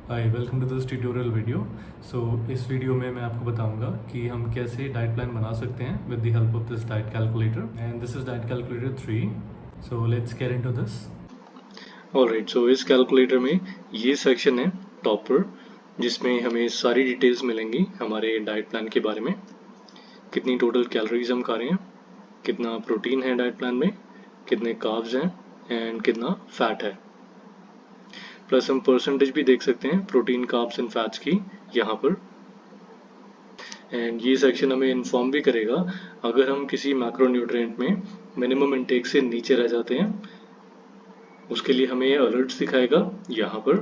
Hi welcome to this tutorial video. इस video में मैं आपको बताऊंगा कि हम कैसे डाइट प्लान बना सकते हैं with the help of this diet calculator and this is diet calculator 3। So let's get into this. Alright, so इस कैलकुलेटर में ये सेक्शन है टॉप पर, जिसमें हमें सारी डिटेल्स मिलेंगी हमारे डाइट प्लान के बारे में। कितनी टोटल कैलोरीज हम खा रहे हैं, कितना प्रोटीन है डाइट प्लान में, कितने कार्ब्स हैं एंड कितना फैट है। प्लस हम परसेंटेज भी देख सकते हैं प्रोटीन, कार्ब्स एंड फैट्स की यहाँ पर। एंड ये सेक्शन हमें इन्फॉर्म भी करेगा अगर हम किसी मैक्रोन्यूट्रिएंट में मिनिमम इनटेक से नीचे रह जाते हैं, उसके लिए हमें ये अलर्ट्स दिखाएगा यहाँ पर।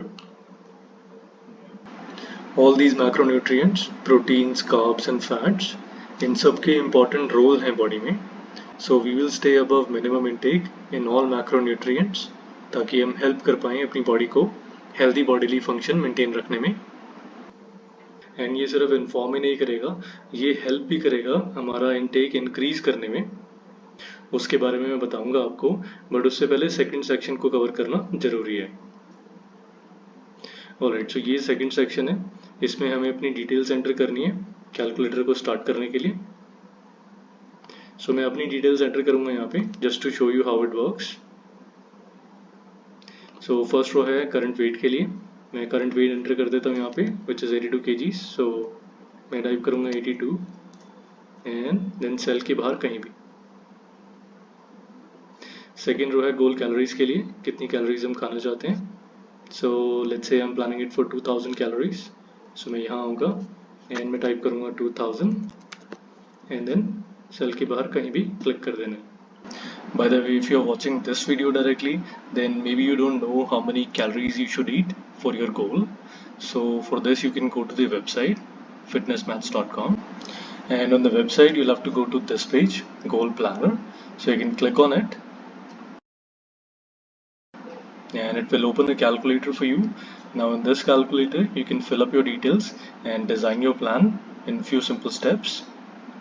All these macronutrients, proteins, carbs and fats, इन सब के इम्पॉर्टेंट रोल हैं बॉडी में। So we will stay above minimum intake in all macronutrients, ताकि हम हेल्प कर पाएँ अपनी बॉडी को हेल्दी बॉडीली फंक्शन मेंटेन रखने में। एंड ये सिर्फ इन्फॉर्म ही नहीं करेगा, ये हेल्प भी करेगा हमारा इनटेक इंक्रीज करने में। उसके बारे में मैं बताऊंगा आपको, बट उससे पहले सेकंड सेक्शन को कवर करना जरूरी है। ऑलराइट, सो ये सेकंड सेक्शन है, इसमें हमें अपनी डिटेल्स एंटर करनी है कैलकुलेटर को स्टार्ट करने के लिए। सो मैं अपनी डिटेल्स एंटर करूंगा यहाँ पे just to show you how it works. So first row है करंट वेट के लिए, मैं करंट वेट एंटर कर देता हूँ यहाँ पे, विच इज़ 82 kg। सो मैं टाइप करूँगा 82 एंड देन सेल के बाहर कहीं भी। सेकेंड रो है गोल कैलोरीज के लिए, कितनी कैलोरीज हम खाना चाहते हैं। So let's say I am planning it for 2000 calories. So मैं यहाँ आऊँगा एंड मैं टाइप करूँगा 2000 एंड देन सेल के बाहर कहीं भी क्लिक कर देना है। By the way, if you are watching this video directly, then maybe you don't know how many calories you should eat for your goal. So for this, you can go to the website fitnessmaths.com, and on the website you'll have to go to this page, Goal Planner. So you can click on it, and it will open the calculator for you. Now in this calculator, you can fill up your details and design your plan in few simple steps.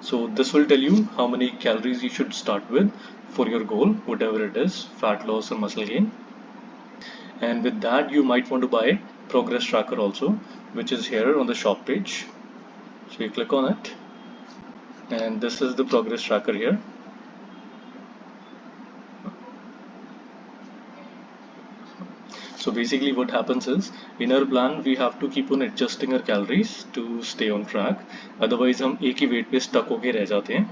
So this will tell you how many calories you should start with for your goal, whatever it is, fat loss or muscle gain. And with that, you might want to buy progress tracker also, which is here on the shop page. So you click on it, and this is the progress tracker here. So basically what happens is, in our plan we have to keep on adjusting our calories to stay on track, otherwise हम एक ही weight पे stuck होके रह जाते हैं.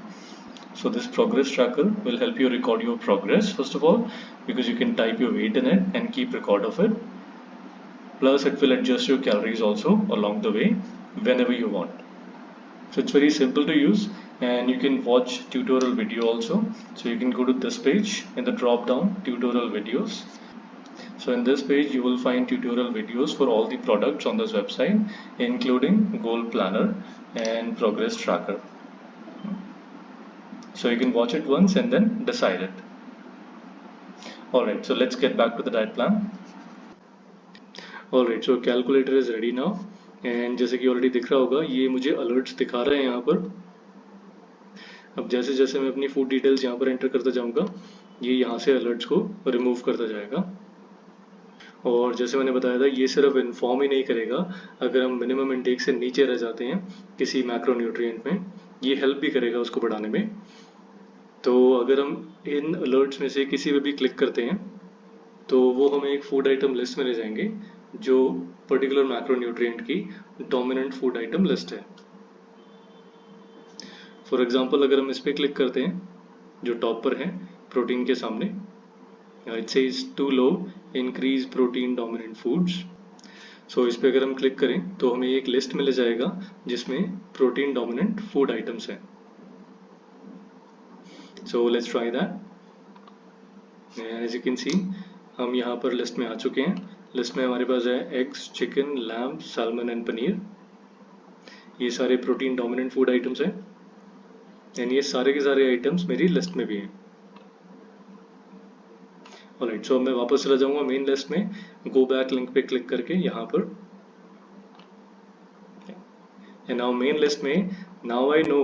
So this progress tracker will help you record your progress first of all, because you can type your weight in it and keep record of it. Plus it will adjust your calories also along the way whenever you want. So it's very simple to use, and you can watch tutorial video also. So you can go to this page in the drop down tutorial videos. So in this page you will find tutorial videos for all the products on this website, including goal planner and progress tracker. So you can watch it once and then decide it. Alright, so let's get back to the diet plan. Alright, so calculator is ready now, and जैसे कि already दिख रहा होगा, ये मुझे alerts दिखा रहे हैं यहाँ पर। अब जैसे जैसे मैं अपनी फूड डिटेल्स यहाँ पर एंटर करता जाऊँगा, ये यहाँ से अलर्ट्स को रिमूव करता जाएगा। और जैसे मैंने बताया था, ये सिर्फ इन्फॉर्म ही नहीं करेगा अगर हम मिनिमम इनटेक से नीचे रह जाते हैं किसी मैक्रोन्यूट्रिएंट में, ये हेल्प भी करेगा उसको बढ़ाने में। तो अगर हम इन अलर्ट्स में से किसी पे भी क्लिक करते हैं तो वो हमें एक फूड आइटम लिस्ट में ले जाएंगे जो पर्टिकुलर मैक्रोन्यूट्रिएंट की डोमिनेंट फूड आइटम लिस्ट है। फॉर एग्जांपल अगर हम इस पर क्लिक करते हैं जो टॉप पर है प्रोटीन के सामने, it says too low, increase protein dominant foods. सो इस पे अगर हम क्लिक करें तो हमें एक लिस्ट मिल जाएगा जिसमें प्रोटीन डोमिनेंट फूड आइटम्स हैं। So let's try that. As you can see, हम यहाँ पर लिस्ट में आ चुके हैं। लिस्ट में हमारे पास है eggs, chicken, lamb, salmon and paneer. ये सारे प्रोटीन डोमिनेंट फूड आइटम्स हैं, एंड ये सारे के सारे आइटम्स मेरी लिस्ट में भी हैं। ऑलराइट, सो अब मैं वापस चला जाऊंगा मेन लिस्ट में, गो बैक लिंक पे क्लिक करके यहाँ पर, एंड नाउ मेन लिस्ट में नाउ आई नो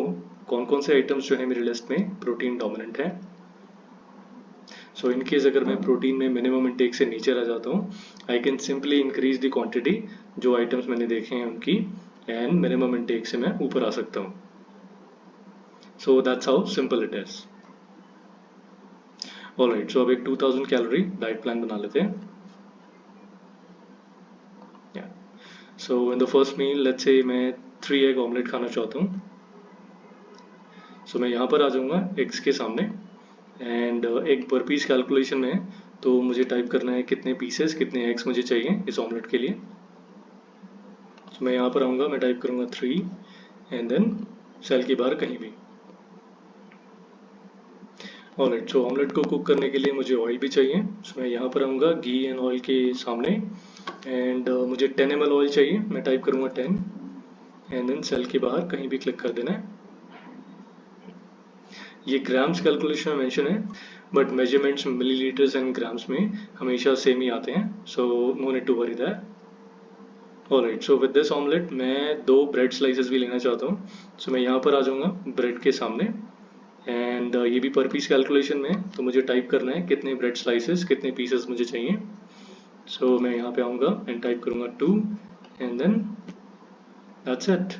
कौन कौन से आइटम्स जो है मेरी लिस्ट में प्रोटीन डोमिनेंट है। सो इन केस अगर मैं प्रोटीन में मिनिमम इनटेक से नीचे रह जाता हूँ, I can simply increase the quantity जो आइटम्स मैंने देखे हैं उनकी, एंड मिनिमम इनटेक से मैं ऊपर आ सकता हूँ. So that's how simple it is. Alright, so अब एक 2000 कैलोरी डाइट प्लान बना लेते हैं. So in the first meal let's say मैं 3 एग ऑमलेट खाना चाहता हूँ. सो मैं यहाँ पर आ जाऊँगा एग्स के सामने, एंड एक पर पीस कैलकुलेशन में है, तो मुझे टाइप करना है कितने पीसेस, कितने एग्स मुझे चाहिए इस ऑमलेट के लिए. तो मैं यहाँ पर आऊँगा, मैं टाइप करूँगा 3 एंड देन सेल के बाहर कहीं भी. ऑलराइट, सो ऑमलेट को कुक करने के लिए मुझे ऑयल भी चाहिए. सो मैं यहाँ पर आऊँगा घी एंड ऑयल के सामने, एंड मुझे 10 ml ऑयल चाहिए. मैं टाइप करूँगा 10 एंड देन सेल के बाहर कहीं भी क्लिक कर देना है. ये ग्राम्स कैलकुलेशन में मेंशन है, but measurements millilitres and grams में हमेशा सेम ही आते हैं, so no need to worry that. Alright, so with this omelette मैं 2 ब्रेड स्लाइसेस भी लेना चाहता हूँ. सो मैं यहाँ पर आ जाऊँगा ब्रेड के सामने, एंड ये भी पर पीस कैलकुलेशन में है, तो मुझे टाइप करना है कितने ब्रेड स्लाइसेस, कितने पीसेस मुझे चाहिए. सो मैं यहाँ पे आऊँगा एंड टाइप करूँगा 2 एंड देन दैट्स इट.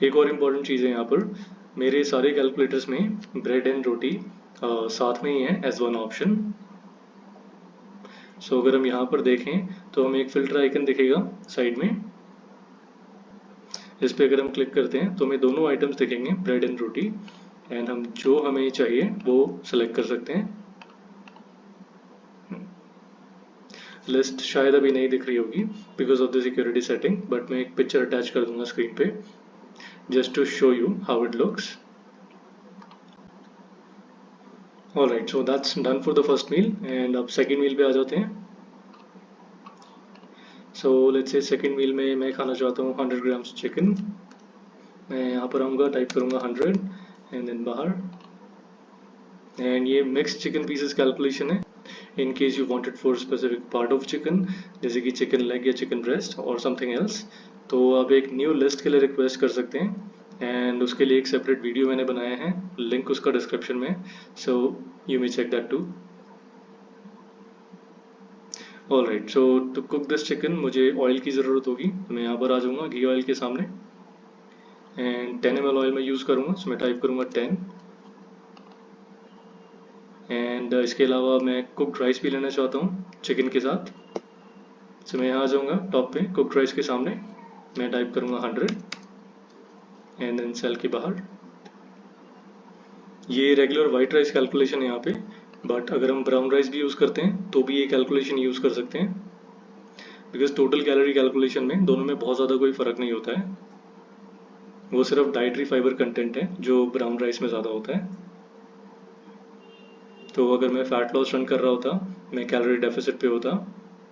एक और इम्पॉर्टेंट चीज़ है यहाँ पर, मेरे सारे कैलकुलेटर्स में ब्रेड एंड रोटी साथ में ही है एज वन ऑप्शन. सो अगर हम यहाँ पर देखें तो हमें एक फिल्टर आइकन दिखेगा साइड में. इस पर अगर हम क्लिक करते हैं तो हमें दोनों आइटम्स दिखेंगे, ब्रेड एंड रोटी, एंड हम जो हमें चाहिए वो सेलेक्ट कर सकते हैं. लिस्ट शायद अभी नहीं दिख रही होगी because of the security setting, but मैं एक पिक्चर अटैच कर दूंगा स्क्रीन पे just to show you how it looks. Alright, so that's done for the first meal, and अब second meal पे आ जाते हैं. So let's say second meal में मैं खाना चाहता हूँ 100 grams chicken. मैं यहाँ पर आऊँगा, टाइप करूँगा 100 and then बाहर, and ये mixed chicken pieces calculation है. In case you want it for specific part of chicken, जैसे कि chicken leg या chicken breast or something else, तो आप एक न्यू लिस्ट के लिए रिक्वेस्ट कर सकते हैं, एंड उसके लिए एक सेपरेट वीडियो मैंने बनाया है, लिंक उसका डिस्क्रिप्शन में, so you may check that too. Alright, so to cook this chicken मुझे ऑयल की ज़रूरत होगी. मैं यहाँ पर आ जाऊँगा घी ऑयल के सामने, एंड 10 ml ऑयल मैं यूज़ करूँगा. सो मैं टाइप करूँगा 10, एंड इसके अलावा मैं कुकड राइस भी लेना चाहता हूँ चिकन के साथ. सो मैं यहाँ आ जाऊँगा टॉप पे कुकड राइस के सामने, मैं टाइप करूँगा 100 एंड देन सेल के बाहर. ये रेगुलर वाइट राइस कैलकुलेशन है यहाँ पे, बट अगर हम ब्राउन राइस भी यूज़ करते हैं तो भी ये कैलकुलेशन यूज़ कर सकते हैं, बिकॉज टोटल कैलोरी कैलकुलेशन में दोनों में बहुत ज़्यादा कोई फ़र्क नहीं होता है. वो सिर्फ डाइटरी फाइबर कंटेंट है जो ब्राउन राइस में ज़्यादा होता है. तो अगर मैं फैट लॉस रन कर रहा होता, मैं कैलोरी डेफिसिट पे होता,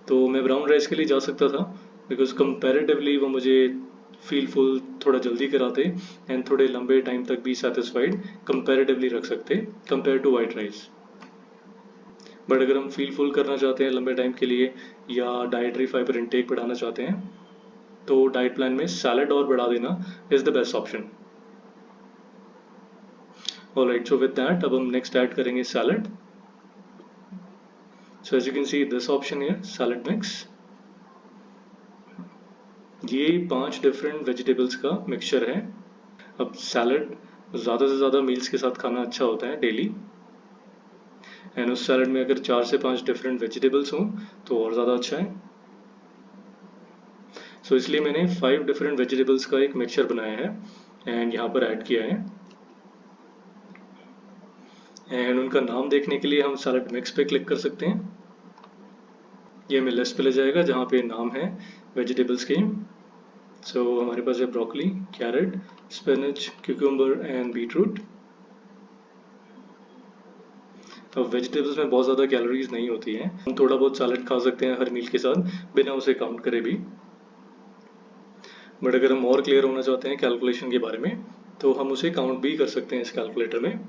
तो मैं ब्राउन राइस के लिए जा सकता था, बिकॉज कंपैरेटिवली वो मुझे फील फुल थोड़ा जल्दी कराते एंड थोड़े लंबे टाइम तक भी सेटिस्फाइड कंपैरेटिवली रख सकते compare to white rice. But अगर हम फील फुल करना चाहते हैं लंबे टाइम के लिए, या डाइटरी फाइबर इंटेक बढ़ाना चाहते हैं, तो डाइट प्लान में सैलड और बढ़ा देना is the best option. Alright, so with that अब हम नेक्स्ट ऐड करेंगे salad. So as you can see this option here, salad mix. ये 5 डिफरेंट वेजिटेबल्स का मिक्सचर है. अब सैलड ज़्यादा से ज़्यादा मील्स के साथ खाना अच्छा होता है डेली, एंड उस सैलड में अगर 4 से 5 डिफरेंट वेजिटेबल्स हों तो और ज़्यादा अच्छा है. सो इसलिए मैंने 5 डिफरेंट वेजिटेबल्स का एक मिक्सचर बनाया है एंड यहाँ पर ऐड किया है. एंड उनका नाम देखने के लिए हम सैलड मिक्स पे क्लिक कर सकते हैं. ये हमें लिस्ट पे ले जाएगा जहाँ पे नाम है वेजिटेबल्स के. सो हमारे पास है broccoli, carrot, spinach, cucumber and beetroot. अब वेजिटेबल्स में बहुत ज़्यादा कैलोरीज नहीं होती हैं, हम थोड़ा बहुत सैलड खा सकते हैं हर मील के साथ बिना उसे काउंट करे भी. बट अगर हम और क्लियर होना चाहते हैं कैलकुलेशन के बारे में, तो हम उसे काउंट भी कर सकते हैं इस कैलकुलेटर में.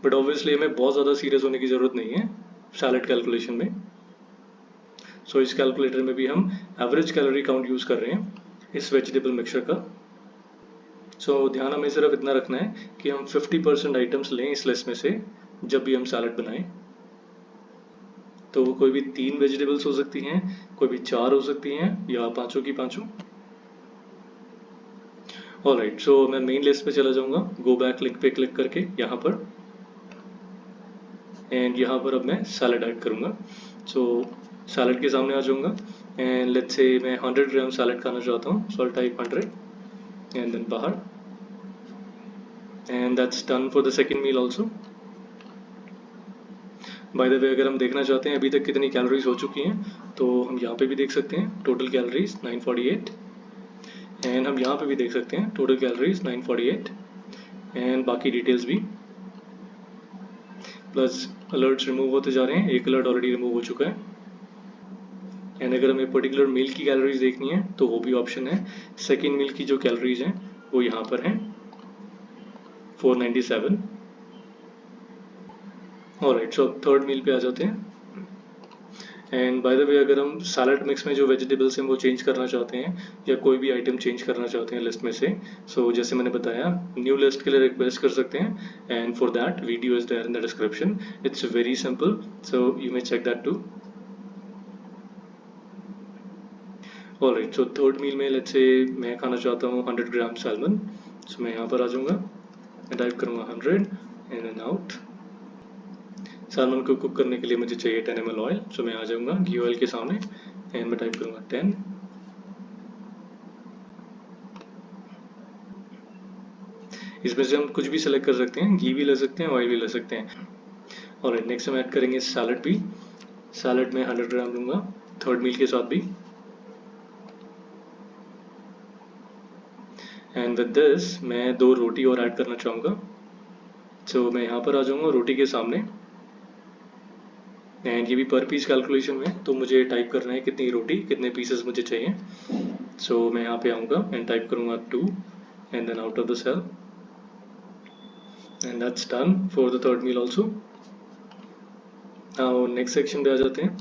बट ऑब्वियसली हमें बहुत ज़्यादा सीरियस होने की ज़रूरत नहीं है सैलड कैलकुलेशन में. सो इस कैलकुलेटर में भी हम एवरेज कैलोरी काउंट यूज़ कर रहे हैं इस वेजिटेबल मिक्सचर का. सो ध्यान हमें सिर्फ इतना रखना है कि हम 50% आइटम्स लें इस लिस्ट में से जब भी हम सैलड बनाएं। तो वो कोई भी 3 वेजिटेबल्स हो सकती हैं, कोई भी 4 हो सकती हैं, या पांचों की पांचों। ऑलराइट, सो मैं मेन लिस्ट पे चला जाऊंगा, गो बैक लिंक पे क्लिक करके यहाँ पर, एंड यहाँ पर अब मैं सैलड ऐड करूँगा। सो सैलड के सामने आ जाऊँगा एंड लेट्स से मैं 100 ग्राम सैलड खाना चाहता हूँ, so I type 100 and then बाहर, and that's done for the second meal also. By the way, अगर हम देखना चाहते हैं अभी तक कितनी कैलोरीज हो चुकी हैं तो हम यहाँ पे भी देख सकते हैं, टोटल कैलोरीज 948, एंड हम यहाँ पे भी देख सकते हैं टोटल कैलोरीज 948, एंड बाकी डिटेल्स भी, प्लस अलर्ट्स रिमूव होते जा रहे हैं, एक अलर्ट ऑलरेडी रिमूव हो चुका है। एंड अगर हमें पर्टिकुलर मील की कैलोरीज देखनी है तो वो भी ऑप्शन है, सेकेंड मील की जो कैलोरीज हैं वो यहाँ पर हैं 497। ऑलराइट, सो अब थर्ड मील पे आ जाते हैं। एंड बाय द वे, अगर हम सैलड मिक्स में जो वेजिटेबल्स हैं वो चेंज करना चाहते हैं या कोई भी आइटम चेंज करना चाहते हैं लिस्ट में से, सो जैसे मैंने बताया, न्यू लिस्ट के लिए रिक्वेस्ट कर सकते हैं, and for that video is there in the description. It's very simple, so you may check that too. Alright, so third meal में लेट्स से मैं खाना चाहता हूँ 100 ग्राम सैल्मन, सो मैं यहाँ पर आ जाऊँगा, मैं टाइप करूँगा 100 एंड देन आउट। सैल्मन को कुक करने के लिए मुझे चाहिए 10 ml ऑयल, सो मैं आ जाऊँगा घी ऑयल के सामने एंड मैं टाइप करूँगा 10। इसमें से हम कुछ भी सिलेक्ट कर सकते हैं, घी भी ले सकते हैं, ऑयल भी ले सकते हैं। और नेक्स्ट हम ऐड करेंगे सैलड भी, सैलड में 100 ग्राम लूँगा थर्ड मील के साथ भी, एंड विद दिस मैं 2 रोटी और ऐड करना चाहूँगा। सो मैं यहाँ पर आ जाऊँगा रोटी के सामने, एंड ये भी पर पीस कैलकुलेशन में, तो मुझे टाइप करना है कितनी रोटी, कितने पीसेस मुझे चाहिए। सो मैं यहाँ पे आऊँगा एंड टाइप करूँगा 2 and then out of the cell, and that's done for the third meal also. Now next section पे आ जाते हैं।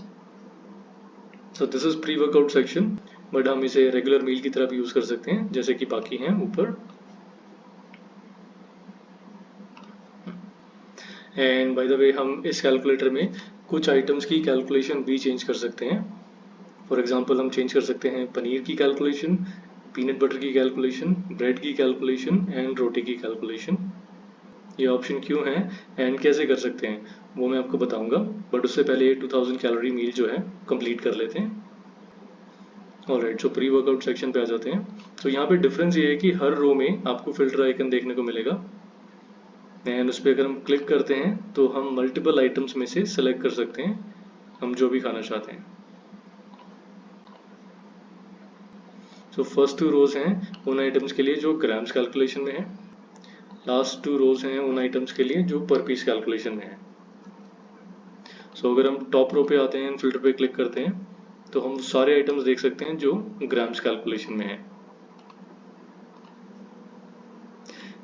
So this is pre workout section, but हम इसे रेगुलर मील की तरह भी यूज़ कर सकते हैं जैसे कि बाकी हैं ऊपर। एंड बाय द वे, हम इस कैलकुलेटर में कुछ आइटम्स की कैलकुलेशन भी चेंज कर सकते हैं। फॉर एग्जांपल, हम चेंज कर सकते हैं पनीर की कैलकुलेशन, पीनट बटर की कैलकुलेशन, ब्रेड की कैलकुलेशन एंड रोटी की कैलकुलेशन। ये ऑप्शन क्यों है एंड कैसे कर सकते हैं वो मैं आपको बताऊंगा, बट उससे पहले 2000 कैलोरी मील जो है कंप्लीट कर लेते हैं। Alright, so pre workout section पे आ जाते हैं। तो यहाँ पे डिफरेंस ये है कि हर रो में आपको फिल्टर आइकन देखने को मिलेगा, एंड उस पर अगर हम क्लिक करते हैं तो हम मल्टीपल आइटम्स में से सेलेक्ट कर सकते हैं हम जो भी खाना चाहते हैं। सो फर्स्ट 2 रोज हैं उन आइटम्स के लिए जो ग्राम्स कैलकुलेशन में है, लास्ट 2 रोज हैं उन आइटम्स के लिए जो पर पीस कैलकुलेशन में है। सो अगर हम टॉप रो पे आते हैं, फिल्टर पे क्लिक करते हैं, तो हम सारे आइटम्स देख सकते हैं जो ग्राम्स कैलकुलेशन में है।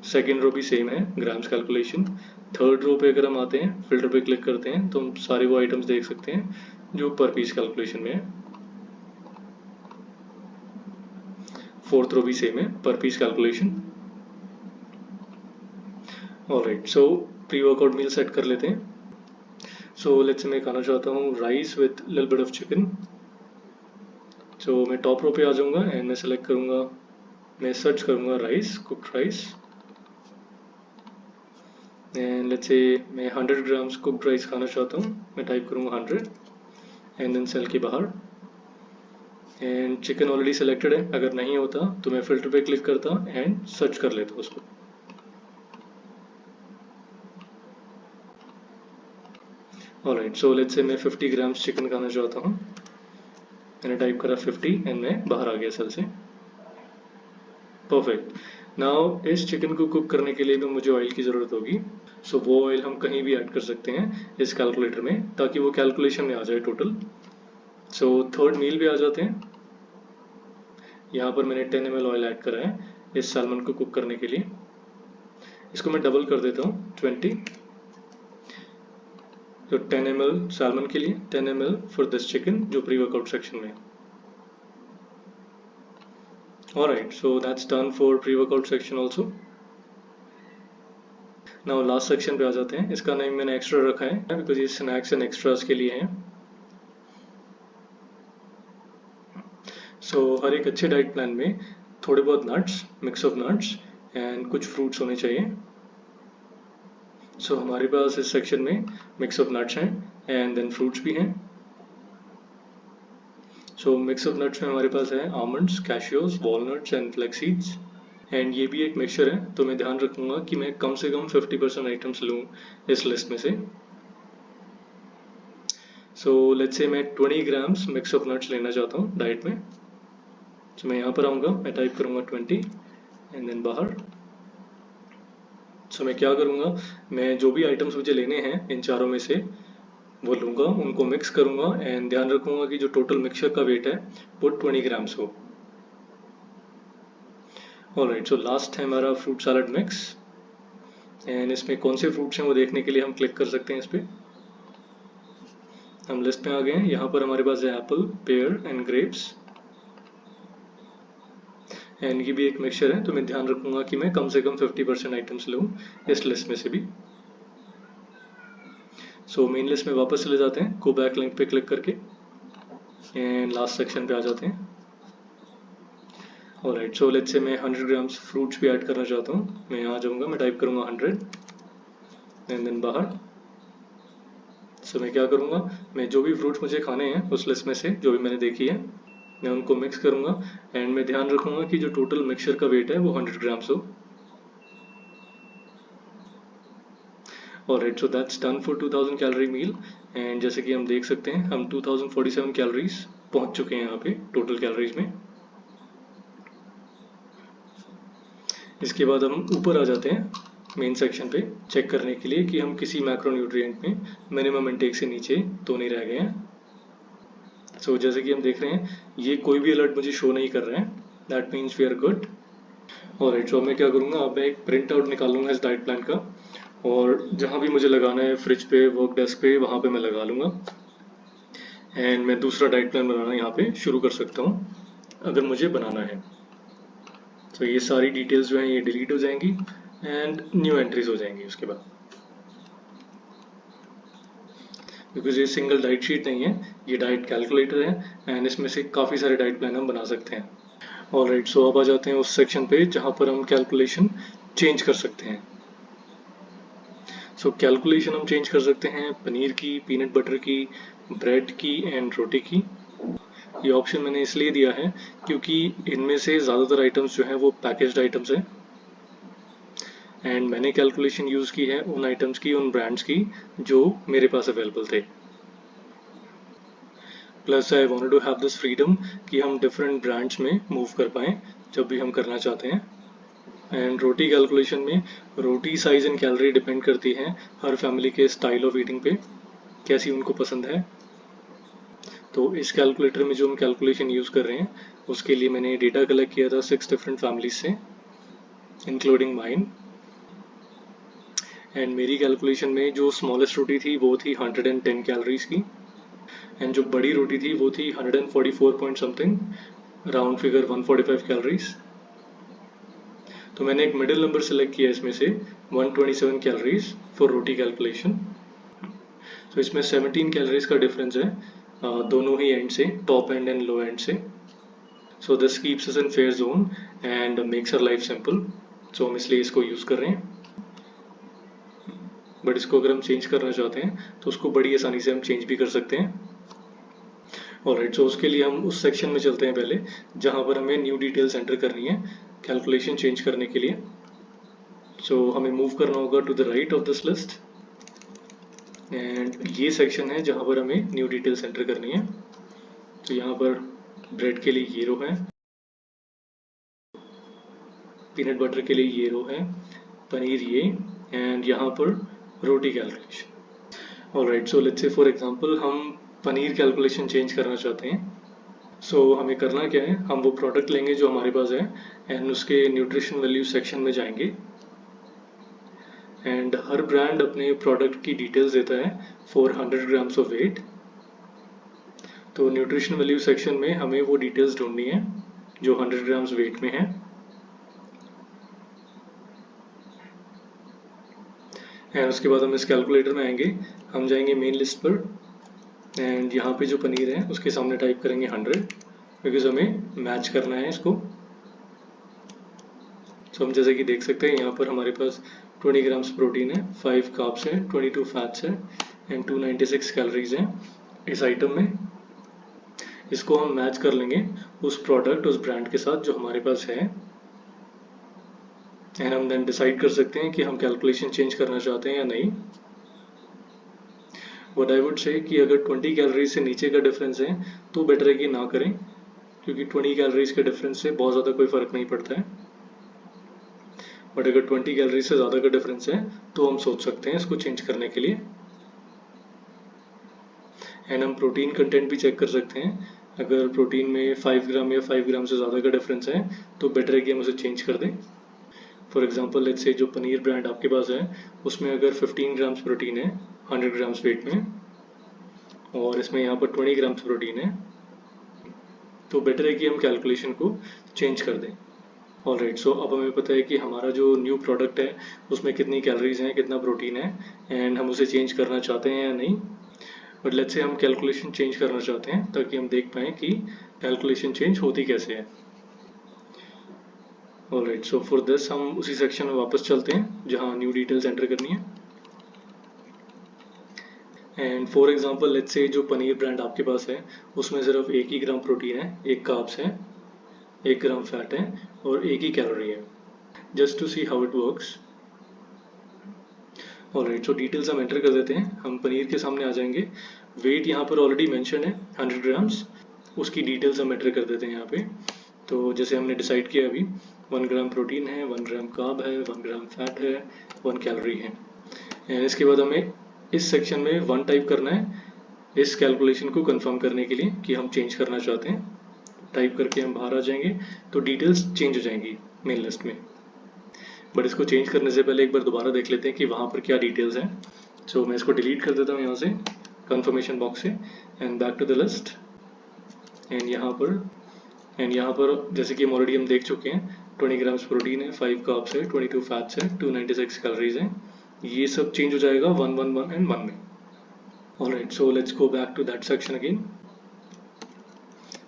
सेकेंड रो भी सेम है, ग्राम्स कैलकुलेशन। थर्ड रो पे अगर हम आते हैं, फिल्टर पे क्लिक करते हैं, तो हम सारे वो आइटम्स देख सकते हैं जो पर पीस कैलकुलेशन में है। फोर्थ रो भी सेम है, पर piece calculation. Alright, so pre workout meal set कर लेते हैं। सो लेट्स से मैं खाना चाहता हूँ rice with little bit of chicken. So मैं टॉप रो पे आ जाऊँगा एंड मैं सेलेक्ट करूँगा, मैं सर्च करूँगा rice, cooked rice, and let's say मैं 100 ग्राम्स कुक्ड राइस खाना चाहता हूँ, मैं टाइप करूँगा 100 एंड देन सेल के बाहर, एंड चिकन ऑलरेडी सेलेक्टेड है, अगर नहीं होता तो मैं फिल्टर पे क्लिक करता एंड सर्च कर लेता उसको। ऑलराइट, सो लेट्स से मैं 50 ग्राम्स चिकन खाना चाहता हूँ, मैंने टाइप करा 50 एंड मैं बाहर आ गया सेल से। परफेक्ट। नाउ इस चिकन को कुक करने के लिए भी मुझे ऑयल की ज़रूरत होगी, सो वो ऑयल हम कहीं भी ऐड कर सकते हैं इस कैलकुलेटर में ताकि वो कैलकुलेशन में आ जाए टोटल। सो थर्ड मील पे आ जाते हैं। यहाँ पर मैंने 10 ml ऑयल ऐड करा है इस सैल्मन को कुक करने के लिए, इसको मैं डबल कर देता हूँ 20। तो 10 ml सैल्मन के लिए, 10 ml फॉर दिस चिकन जो प्री वर्कआउट सेक्शन में है। Alright, so that's done for pre-workout section also. Now last section पे आ जाते हैं. इसका नाम मैंने एक्स्ट्रा रखा है because ये स्नैक्स एंड एक्स्ट्रास के लिए हैं. So हर एक अच्छे डाइट प्लान में थोड़े बहुत nuts, mix of nuts and कुछ फ्रूट्स होने चाहिए. So हमारे पास इस सेक्शन में मिक्स ऑफ नट्स हैं एंड देन फ्रूट्स भी हैं. So मिक्स ऑफ नट्स में हमारे पास है almonds, cashews, walnuts and flax seeds. And ये भी एक मिक्सचर है, तो मैं ध्यान रखूंगा कि मैं कम से कम 50% आइटम्स लूँ इस लिस्ट में से. सो लेट्स से मैं 20 ग्राम्स मिक्स ऑफ नट्स लेना चाहता हूँ डाइट में. तो मैं यहाँ पर आऊँगा, मैं टाइप करूँगा 20 एंड देन बाहर. सो मैं क्या करूँगा, मैं जो भी आइटम्स मुझे लेने हैं इन चारों में से वो लूँगा, उनको मिक्स करूँगा एंड ध्यान रखूँगा कि जो टोटल मिक्सचर का वेट है वो 20 ग्राम्स हो. ऑलराइट, सो लास्ट है हमारा फ्रूट सैलड मिक्स. एंड इसमें कौन से फ्रूट्स हैं वो देखने के लिए हम क्लिक कर सकते हैं इस पर. हम लिस्ट में आ गए हैं. यहाँ पर हमारे पास है Apple, pair and grapes. And ये भी एक मिक्सचर है, तो मैं ध्यान रखूंगा कि मैं कम से कम 50% आइटम्स लूँ इस लिस्ट में से भी. सो मेन लिस्ट में वापस चले जाते हैं, गो बैक लिंक पे क्लिक करके एंड लास्ट सेक्शन पे आ जाते हैं. ऑलराइट, सो लेट्स से मैं 100 ग्राम्स फ्रूट्स भी ऐड करना चाहता हूँ. मैं यहाँ जाऊँगा, मैं टाइप करूँगा 100 एंड देन बाहर. सो मैं क्या करूँगा, मैं जो भी फ्रूट्स मुझे खाने हैं उस लिस्ट में से जो भी मैंने देखी है मैं उनको मिक्स करूँगा एंड मैं ध्यान रखूँगा कि जो टोटल मिक्सचर का वेट है वो 100 ग्राम्स हो. Alright, so that's done for 2000 calorie meal. And जैसे कि हम देख सकते हैं हम 2047 कैलोरीज पहुँच चुके हैं यहाँ पे टोटल कैलोरीज में. इसके बाद हम ऊपर आ जाते हैं मेन सेक्शन पे चेक करने के लिए कि हम किसी मैक्रोन्यूट्रिएंट में मिनिमम इनटेक से नीचे तो नहीं रह गए हैं. सो जैसे कि हम देख रहे हैं ये कोई भी अलर्ट मुझे शो नहीं कर रहे हैं. That means we are good. Alright, so मैं क्या करूँगा, अब मैं एक प्रिंट आउट निकालूंगा इस डाइट प्लान का और जहाँ भी मुझे लगाना है फ्रिज पे, वर्क डेस्क पे, वहाँ पे मैं लगा लूँगा. एंड मैं दूसरा डाइट प्लान बनाना यहाँ पे शुरू कर सकता हूँ अगर मुझे बनाना है. तो ये सारी डिटेल्स जो हैं ये डिलीट हो जाएंगी एंड न्यू एंट्रीज हो जाएंगी उसके बाद, बिकॉज ये सिंगल डाइट शीट नहीं है, ये डाइट कैलकुलेटर है एंड इसमें से काफ़ी सारे डाइट प्लान हम बना सकते हैं. ऑलराइट, सो अब आ जाते हैं उस सेक्शन पे जहाँ पर हम कैलकुलेशन चेंज कर सकते हैं. सो कैलकुलेशन हम चेंज कर सकते हैं पनीर की, पीनट बटर की, ब्रेड की एंड रोटी की. ये ऑप्शन मैंने इसलिए दिया है क्योंकि इनमें से ज़्यादातर आइटम्स जो हैं वो पैकेज्ड आइटम्स हैं एंड मैंने कैलकुलेशन यूज़ की है उन आइटम्स की, उन ब्रांड्स की जो मेरे पास अवेलेबल थे. Plus I wanted to have this freedom कि हम डिफरेंट ब्रांड्स में मूव कर पाएँ जब भी हम करना चाहते हैं. एंड रोटी कैलकुलेशन में रोटी साइज़ एंड कैलोरी डिपेंड करती है हर फैमिली के स्टाइल ऑफ ईटिंग पे, कैसी उनको पसंद है. तो इस कैलकुलेटर में जो हम कैलकुलेशन यूज़ कर रहे हैं उसके लिए मैंने डेटा कलेक्ट किया था 6 डिफरेंट फैमिलीज से इंक्लूडिंग माइन. एंड मेरी कैलकुलेशन में जो स्मॉलेस्ट रोटी थी वो थी 110 कैलोरीज की एंड जो बड़ी रोटी थी वो थी 144 point something, round figure 145 calories. तो मैंने एक मिडिल नंबर सेलेक्ट किया इसमें से 127 कैलोरीज फॉर रोटी कैलकुलेशन. तो इसमें 17 कैलोरीज का डिफरेंस है दोनों ही एंड से, top end and low end से. So this keeps us in fair zone and makes our life simple. So हम इसलिए इसको यूज़ कर रहे हैं. बट इसको अगर हम चेंज करना चाहते हैं तो उसको बड़ी आसानी से हम चेंज भी कर सकते हैं. ऑलराइट, सो उसके लिए हम उस सेक्शन में चलते हैं पहले जहाँ पर हमें न्यू डिटेल्स एंटर करनी है कैलकुलेशन चेंज करने के लिए. सो हमें मूव करना होगा to the right of this list and ये सेक्शन है जहाँ पर हमें न्यू डिटेल्स एंटर करनी है. तो यहाँ पर ब्रेड के लिए ये रो है, पीनट बटर के लिए ये रो है, पनीर ये, एंड यहाँ पर रोटी calculation. Alright, so let's say for example हम पनीर कैलकुलेशन चेंज करना चाहते हैं. सो हमें करना क्या है, हम वो प्रोडक्ट लेंगे जो हमारे पास है एंड उसके न्यूट्रिशन वैल्यू सेक्शन में जाएंगे एंड हर ब्रांड अपने प्रोडक्ट की डिटेल्स देता है फॉर 100 ग्राम्स ऑफ वेट. तो न्यूट्रिशन वैल्यू सेक्शन में हमें वो डिटेल्स ढूंढनी है जो 100 ग्राम्स वेट में है। एंड उसके बाद हम इस कैलकुलेटर में आएंगे, हम जाएंगे मेन लिस्ट पर एंड यहाँ पे जो पनीर है उसके सामने टाइप करेंगे 100 बिकॉज हमें मैच करना है इसको। तो हम जैसे कि देख सकते हैं यहाँ पर हमारे पास 20 ग्राम्स प्रोटीन है, 5 कार्ब्स है, 22 फैट्स है एंड 296 कैलोरीज हैं इस आइटम में। इसको हम मैच कर लेंगे उस प्रोडक्ट, उस ब्रांड के साथ जो हमारे पास है एंड हम देन डिसाइड कर सकते हैं कि हम कैलकुलेशन चेंज करना चाहते हैं या नहीं। व्हाट आई वुड से कि अगर 20 कैलोरीज से नीचे का डिफरेंस है तो बेटर है कि ना करें, क्योंकि 20 कैलोरीज के डिफरेंस से बहुत ज़्यादा कोई फ़र्क नहीं पड़ता है। बट अगर 20 कैलोरीज से ज़्यादा का डिफरेंस है तो हम सोच सकते हैं इसको चेंज करने के लिए। एंड हम प्रोटीन कंटेंट भी चेक कर सकते हैं, अगर प्रोटीन में 5 ग्राम या 5 ग्राम से ज़्यादा का डिफरेंस है तो बेटर है कि हम उसे चेंज कर दें। फॉर एग्जांपल लेट्स से जो पनीर ब्रांड आपके पास है उसमें अगर 15 ग्राम्स प्रोटीन है 100 ग्राम्स वेट में और इसमें यहाँ पर 20 ग्राम्स प्रोटीन है, तो बेटर है कि हम कैलकुलेशन को चेंज कर दें। ऑलराइट, सो अब हमें पता है कि हमारा जो न्यू प्रोडक्ट है उसमें कितनी कैलोरीज हैं, कितना प्रोटीन है एंड हम उसे चेंज करना चाहते हैं या नहीं। बट लेट्स से हम कैलकुलेशन चेंज करना चाहते हैं ताकि हम देख पाएँ कि कैलकुलेशन चेंज होती कैसे है। ऑलराइट, सो फॉर दिस हम उसी सेक्शन में वापस चलते हैं जहाँ न्यू डिटेल्स एंटर करनी है। And for example let's say जो पनीर ब्रांड आपके पास है उसमें सिर्फ 1 ही ग्राम प्रोटीन है, 1 कार्ब्स है, 1 ग्राम फैट है और 1 ही कैलोरी है। Just to see how it works. Alright, so details हम एंटर कर देते हैं। हम पनीर के सामने आ जाएंगे, वेट यहाँ पर ऑलरेडी मेंशन है 100 ग्राम्स, उसकी डिटेल्स हम एंटर कर देते हैं यहाँ पे। तो जैसे हमने डिसाइड किया अभी 1 ग्राम प्रोटीन है, 1 ग्राम कार्ब है, 1 ग्राम फैट है, 1 कैलोरी है। एंड इसके बाद हमें इस सेक्शन में 1 टाइप करना है इस कैलकुलेशन को कंफर्म करने के लिए कि हम चेंज करना चाहते हैं। टाइप करके हम बाहर आ जाएंगे तो डिटेल्स चेंज हो जाएंगी मेन लिस्ट में। बट इसको चेंज करने से पहले एक बार दोबारा देख लेते हैं कि वहाँ पर क्या डिटेल्स हैं। सो मैं इसको डिलीट कर देता हूँ यहाँ से कंफर्मेशन बॉक्स से and back to the list. And यहाँ पर जैसे कि ऑलरेडी हम देख चुके हैं 20 ग्राम्स प्रोटीन है, 5 कार्ब्स है, 22 फैट्स है, 296 कैलोरीज हैं। ये सब चेंज हो जाएगा 1 1 1 एंड 1 में। Alright, so let's go back to that section again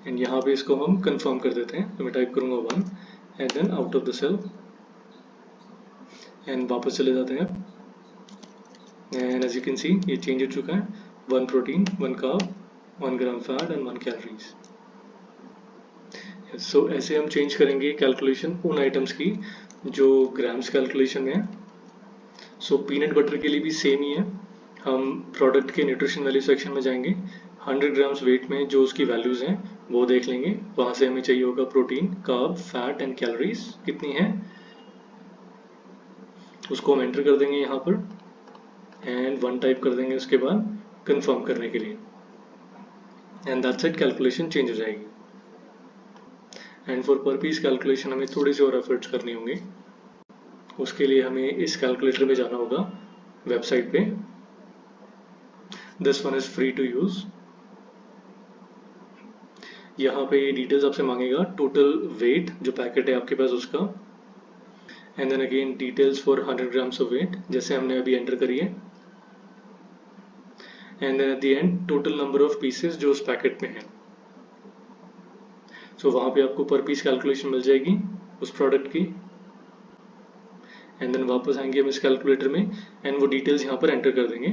and यहाँ पे इसको हम कंफर्म कर देते हैं। तो मैं टाइप करूँगा 1 and then out of the cell and वापस चले जाते हैं। And as you can see ये चेंज हो चुका है, 1 protein, 1 carb, 1 gram fat and 1 calories. So ऐसे हम चेंज करेंगे कैलकुलेशन उन आइटम्स की जो ग्राम्स कैलकुलेशन में है। सो पीनट बटर के लिए भी सेम ही है। हम प्रोडक्ट के न्यूट्रिशन वैल्यू सेक्शन में जाएंगे, 100 ग्राम्स वेट में जो उसकी वैल्यूज़ हैं वो देख लेंगे। वहाँ से हमें चाहिए होगा protein, carb, fat and calories कितनी है, उसको हम एंटर कर देंगे यहाँ पर एंड 1 टाइप कर देंगे उसके बाद कंफर्म करने के लिए and that's it, calculation change हो जाएगी। एंड फॉर पर पीस कैलकुलेशन हमें थोड़े से और एफर्ट्स करने होंगे। उसके लिए हमें इस कैलकुलेटर में जाना होगा वेबसाइट पे। This one is free to use. यहाँ पे ये डिटेल्स आपसे मांगेगा, टोटल वेट जो पैकेट है आपके पास उसका, and then again details for 100 grams of weight जैसे हमने अभी एंटर करी है, and then at the end total number of pieces जो उस पैकेट में है। सो वहाँ पे आपको पर पीस कैलकुलेशन मिल जाएगी उस प्रोडक्ट की। एंड देन वापस आएंगे हम इस कैलकुलेटर में एंड वो डिटेल्स यहाँ पर एंटर कर देंगे,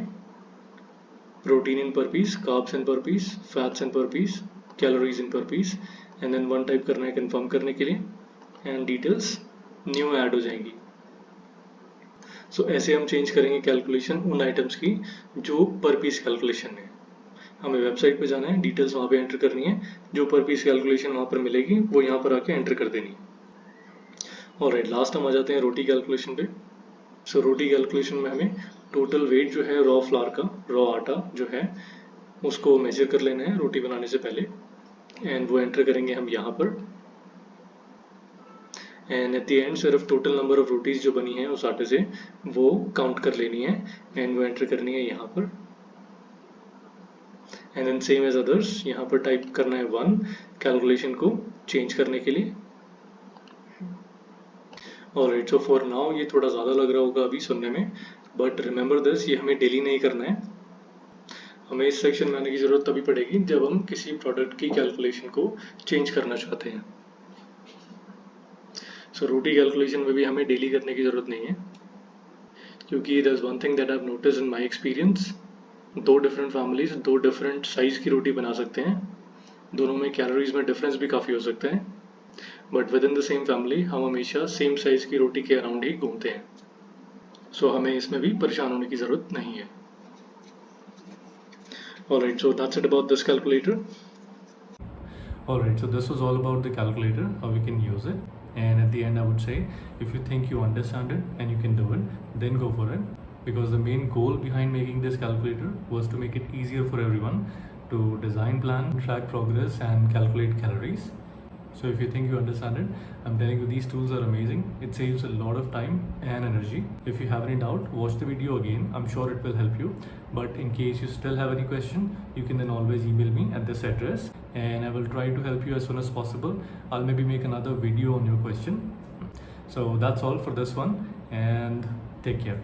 प्रोटीन इन पर पीस, कार्ब्स इन पर पीस, फैट्स इन पर पीस, कैलोरीज इन पर पीस, एंड देन 1 टाइप करना है कंफर्म करने के लिए एंड डिटेल्स न्यू ऐड हो जाएंगी। सो ऐसे हम चेंज करेंगे कैलकुलेशन उन आइटम्स की जो पर पीस कैलकुलेशन है। हमें वेबसाइट पे जाना है, डिटेल्स वहाँ पे एंटर करनी है, जो पर पीस कैलकुलेशन वहाँ पर मिलेगी वो यहाँ पर आके एंटर कर देनी है। ऑलराइट, लास्ट हम आ जाते हैं रोटी कैलकुलेशन पे। सो रोटी कैलकुलेशन में हमें टोटल वेट जो है रॉ फ्लावर का, रॉ आटा जो है उसको मेजर कर लेना है रोटी बनाने से पहले एंड वो एंटर करेंगे हम यहाँ पर। एंड एट द एंड सिर्फ टोटल नंबर ऑफ रोटीज जो बनी है उस आटे से वो काउंट कर लेनी है एंड वो एंटर करनी है यहाँ पर। And then same as others यहाँ पर टाइप करना है 1 कैलकुलेशन को चेंज करने के लिए। ऑलराइट, सो फॉर नाउ ये थोड़ा ज़्यादा लग रहा होगा अभी सुनने में, बट रिमेंबर दिस, ये हमें डेली नहीं करना है। हमें इस सेक्शन में आने की ज़रूरत तभी पड़ेगी जब हम किसी प्रोडक्ट की कैलकुलेशन को चेंज करना चाहते हैं। सो रोटी कैलकुलेशन में भी हमें डेली करने की ज़रूरत नहीं है, क्योंकि there is one thing that I have notice in my experience, 2 different families 2 different size की रोटी बना सकते हैं, दोनों में कैलोरीज में डिफरेंस भी काफ़ी हो सकता है, but with in the same family हम हमेशा सेम साइज़ की रोटी के अराउंड ही घूमते हैं। सो हमें इसमें भी परेशान होने की ज़रूरत नहीं है। Alright, so that's it about this calculator. Alright, so this was all about the calculator, how we can use it. And at the end, I would say, if you think you understand it and you can do it, then go for it. Because the main goal behind making this calculator was to make it easier for everyone to design, plan, track progress, and calculate calories. So if you think you understand it, I'm telling you, these tools are amazing. It saves a lot of time and energy. If you have any doubt, watch the video again. I'm sure it will help you. But in case you still have any question, you can then always email me at this address and I will try to help you as soon as possible. I'll maybe make another video on your question. So that's all for this one, and take care.